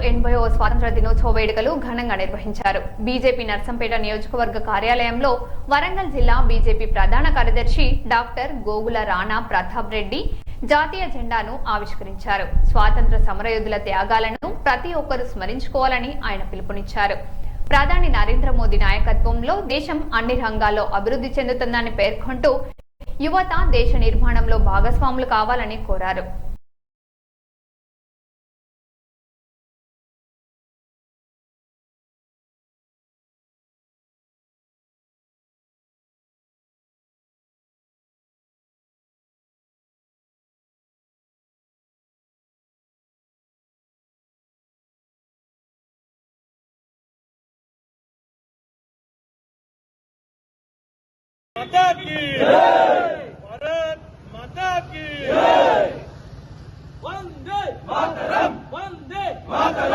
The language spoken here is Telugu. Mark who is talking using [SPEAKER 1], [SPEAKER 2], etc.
[SPEAKER 1] 80వ స్వాతంత్ర దినోత్సవ వేడుకలు ఘనంగా నిర్వహించారు. బీజేపీ నర్సంపేట నియోజకవర్గ కార్యాలయంలో వరంగల్ జిల్లా బీజేపీ ప్రధాన కార్యదర్శి డాక్టర్ గోగుల రాణా ప్రతాప్ రెడ్డి జాతీయ జెండాను ఆవిష్కరించారు. స్వాతంత్ర సమరయోధుల త్యాగాలను ప్రతి ఒక్కరూ స్మరించుకోవాలని ఆయన పిలుపునిచ్చారు. ప్రధాని నరేంద్ర మోదీ నాయకత్వంలో దేశం అన్ని రంగాల్లో అభివృద్ధి చెందుతుందని పేర్కొంటూ యువత దేశ నిర్మాణంలో భాగస్వాములు కావాలని కోరారు.
[SPEAKER 2] माता की जय, भारत माता की जय, वंदे मातरम, वंदे मातरम।